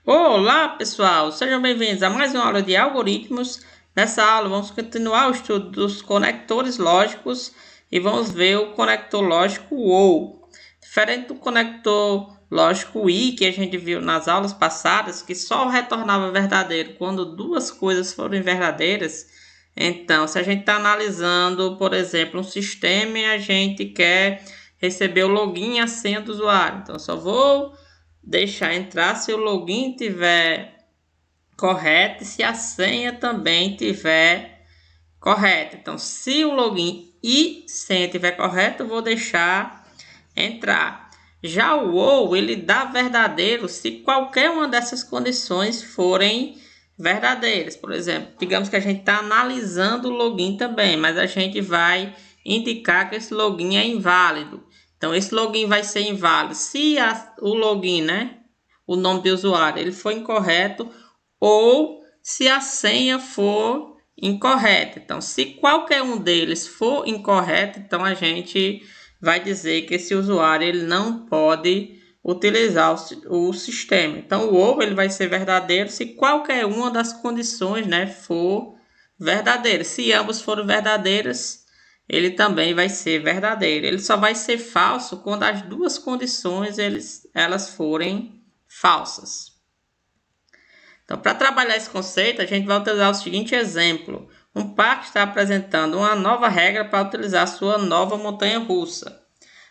Olá pessoal, sejam bem-vindos a mais uma aula de algoritmos. Nessa aula vamos continuar o estudo dos conectores lógicos e vamos ver o conector lógico OR. Diferente do conector lógico I que a gente viu nas aulas passadas, que só retornava verdadeiro quando duas coisas forem verdadeiras. Então, se a gente está analisando, por exemplo, um sistema e a gente quer receber o login e a senha do usuário, então só vou deixar entrar se o login tiver correto e se a senha também tiver correta. Então, se o login e senha tiver correto, eu vou deixar entrar. Já o OR, ele dá verdadeiro se qualquer uma dessas condições forem verdadeiras. Por exemplo, digamos que a gente está analisando o login também, mas a gente vai indicar que esse login é inválido. Então, esse login vai ser inválido se o login, né, o nome do usuário, ele for incorreto ou se a senha for incorreta. Então, se qualquer um deles for incorreto, então a gente vai dizer que esse usuário ele não pode utilizar o sistema. Então, o OR ele vai ser verdadeiro se qualquer uma das condições, né, for verdadeira. Se ambos forem verdadeiras, ele também vai ser verdadeiro. Ele só vai ser falso quando as duas condições elas forem falsas. Então, para trabalhar esse conceito, a gente vai utilizar o seguinte exemplo. Um parque está apresentando uma nova regra para utilizar sua nova montanha-russa.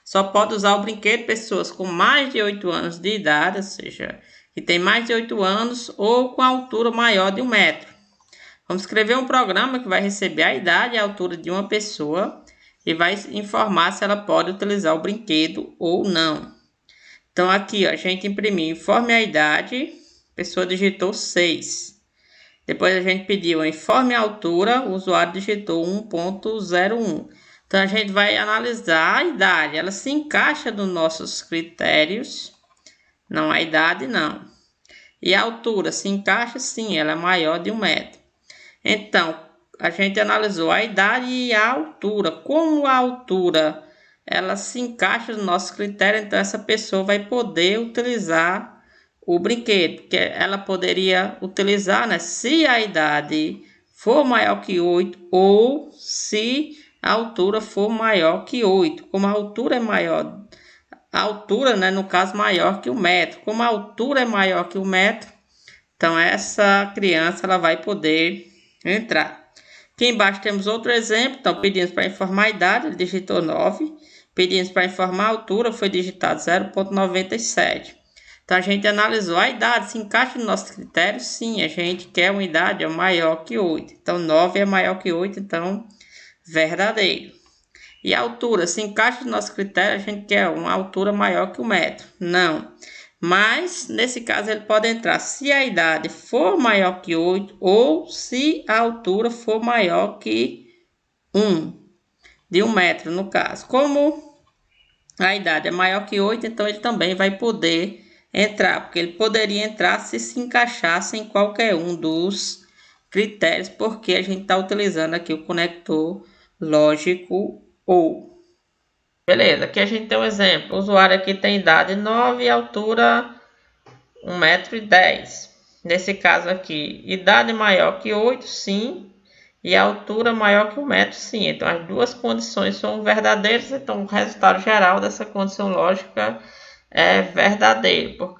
Só pode usar o brinquedo pessoas com mais de 8 anos de idade, ou seja, que tem mais de 8 anos ou com altura maior de 1 metro. Vamos escrever um programa que vai receber a idade e a altura de uma pessoa e vai informar se ela pode utilizar o brinquedo ou não. Então, aqui ó, a gente imprimiu informe a idade, a pessoa digitou 6. Depois a gente pediu informe a altura, o usuário digitou 1.01. Então, a gente vai analisar a idade. Ela se encaixa nos nossos critérios. Não, a idade não. E a altura se encaixa sim, ela é maior de 1 metro. Então, a gente analisou a idade e a altura. Como a altura ela se encaixa nos nossos critérios, então essa pessoa vai poder utilizar o brinquedo. Porque ela poderia utilizar, né, se a idade for maior que 8 ou se a altura for maior que 8. Como a altura é maior, a altura, né, no caso, maior que 1 metro. Como a altura é maior que 1 metro, então essa criança ela vai poder entrar. Aqui embaixo temos outro exemplo. Então, pedimos para informar a idade, ele digitou 9. Pedimos para informar a altura, foi digitado 0.97. Então, a gente analisou a idade, se encaixa no nosso critério? Sim, a gente quer uma idade maior que 8. Então, 9 é maior que 8, então, verdadeiro. E a altura, se encaixa no nosso critério, a gente quer uma altura maior que 1 metro? Não. Mas, nesse caso, ele pode entrar se a idade for maior que 8 ou se a altura for maior que 1, de 1 metro, no caso. Como a idade é maior que 8, então ele também vai poder entrar, porque ele poderia entrar se encaixasse em qualquer um dos critérios, porque a gente está utilizando aqui o conector lógico OR. Beleza, aqui a gente tem um exemplo. O usuário aqui tem idade 9 e altura 1,10 m. Nesse caso aqui, idade maior que 8, sim. E altura maior que 1 metro, sim. Então, as duas condições são verdadeiras. Então, o resultado geral dessa condição lógica é verdadeiro.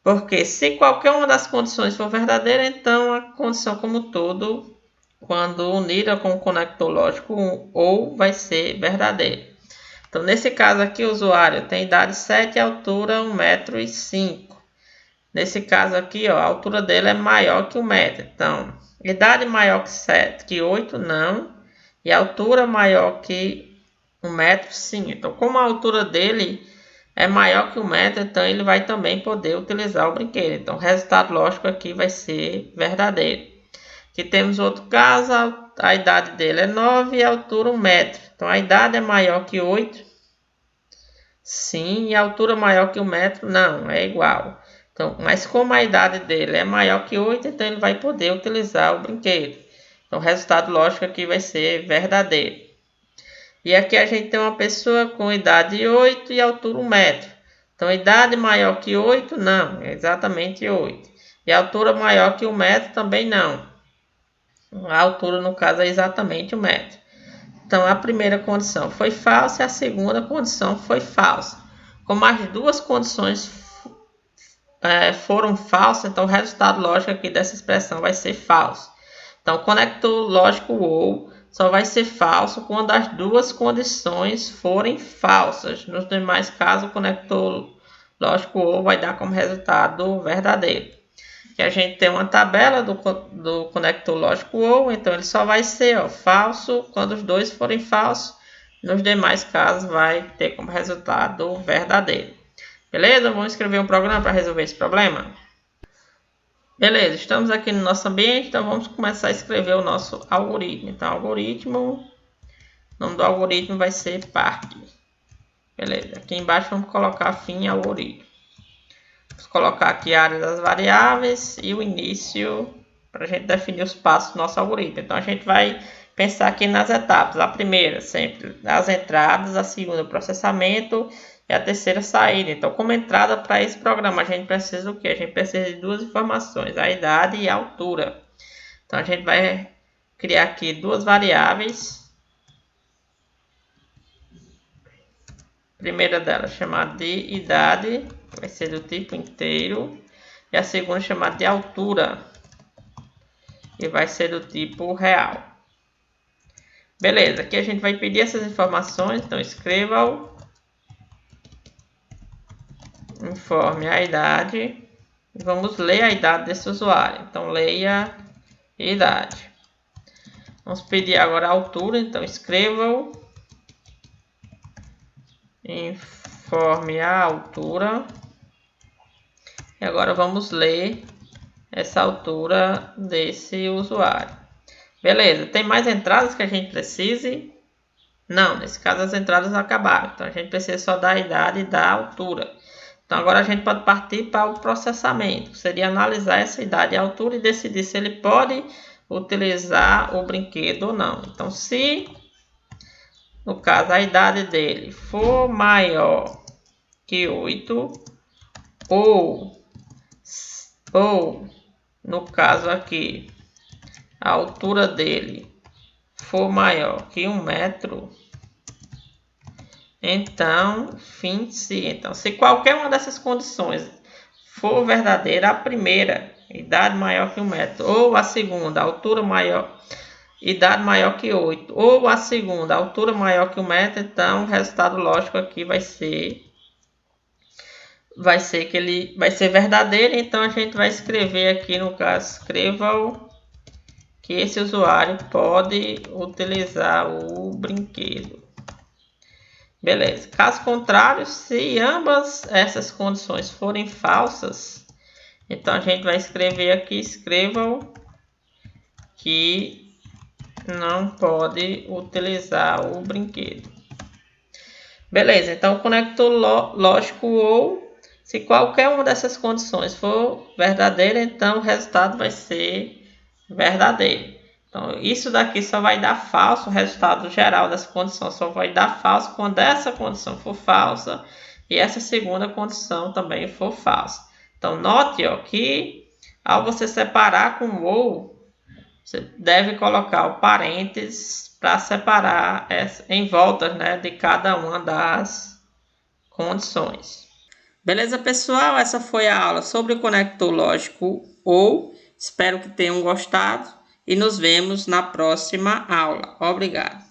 Porque se qualquer uma das condições for verdadeira, então a condição como um todo, quando unida com o conector lógico OR, vai ser verdadeira. Então, nesse caso aqui, o usuário tem idade 7 e altura 1,05 m. Nesse caso aqui, ó, a altura dele é maior que 1 metro. Então, idade maior que 8, não. E a altura maior que 1 metro, sim. Então, como a altura dele é maior que 1 metro, então ele vai também poder utilizar o brinquedo. Então, o resultado lógico aqui vai ser verdadeiro. Aqui temos outro caso, a idade dele é 9 e a altura 1 metro. Então, a idade é maior que 8, sim. E a altura maior que 1 metro, não, é igual. Então, mas como a idade dele é maior que 8, então ele vai poder utilizar o brinquedo. Então, o resultado lógico aqui vai ser verdadeiro. E aqui a gente tem uma pessoa com idade 8 e altura 1 metro. Então, idade maior que 8, não, é exatamente 8. E altura maior que 1 metro, também não. A altura, no caso, é exatamente 1 metro. Então, a primeira condição foi falsa e a segunda condição foi falsa. Como as duas condições foram falsas, então o resultado lógico aqui dessa expressão vai ser falso. Então, o conector lógico OU só vai ser falso quando as duas condições forem falsas. Nos demais casos, o conector lógico OU vai dar como resultado verdadeiro. Aqui a gente tem uma tabela do conector lógico OU, então ele só vai ser falso quando os dois forem falsos. Nos demais casos, vai ter como resultado verdadeiro. Beleza? Vamos escrever um programa para resolver esse problema? Beleza, estamos aqui no nosso ambiente, então vamos começar a escrever o nosso algoritmo. Então, algoritmo, o nome do algoritmo vai ser park. Beleza, aqui embaixo vamos colocar fim algoritmo. Vamos colocar aqui a área das variáveis e o início para a gente definir os passos do nosso algoritmo. Então, a gente vai pensar aqui nas etapas. A primeira, sempre as entradas, a segunda, o processamento e a terceira, saída. Então, como entrada para esse programa, a gente precisa do quê? A gente precisa de duas informações, a idade e a altura. Então, a gente vai criar aqui duas variáveis. A primeira delas chamada de idade, vai ser do tipo inteiro. E a segunda chamada de altura, e vai ser do tipo real. Beleza, aqui a gente vai pedir essas informações, então escreva-o. Informe a idade. Vamos ler a idade desse usuário. Então, leia idade. Vamos pedir agora a altura. Então, escreva-o. Informe a altura. E agora vamos ler essa altura desse usuário. Beleza. Tem mais entradas que a gente precise? Não, nesse caso as entradas acabaram. Então, a gente precisa só da idade e da altura. Então, agora a gente pode partir para o processamento, que seria analisar essa idade e altura e decidir se ele pode utilizar o brinquedo ou não. Então, se, no caso, a idade dele for maior que 8, ou no caso aqui, a altura dele for maior que 1 metro, então, fim se. Então, se qualquer uma dessas condições for verdadeira, a primeira, idade maior que 1 metro, ou a segunda, altura maior, idade maior que 8, ou a segunda, altura maior que 1 metro, então o resultado lógico aqui vai ser que ele vai ser verdadeiro. Então, a gente vai escrever aqui, no caso, escreva-o que esse usuário pode utilizar o brinquedo. Beleza. Caso contrário, se ambas essas condições forem falsas, então a gente vai escrever aqui, escreva-o que não pode utilizar o brinquedo. Beleza. Então, o conector lógico OU, se qualquer uma dessas condições for verdadeira, então o resultado vai ser verdadeiro. Então, isso daqui só vai dar falso, o resultado geral dessa condição só vai dar falso quando essa condição for falsa e essa segunda condição também for falsa. Então, note que ao você separar com o OU, você deve colocar o parênteses para separar em voltas, né, de cada uma das condições. Beleza, pessoal? Essa foi a aula sobre o conector lógico OU. Espero que tenham gostado. E nos vemos na próxima aula. Obrigado.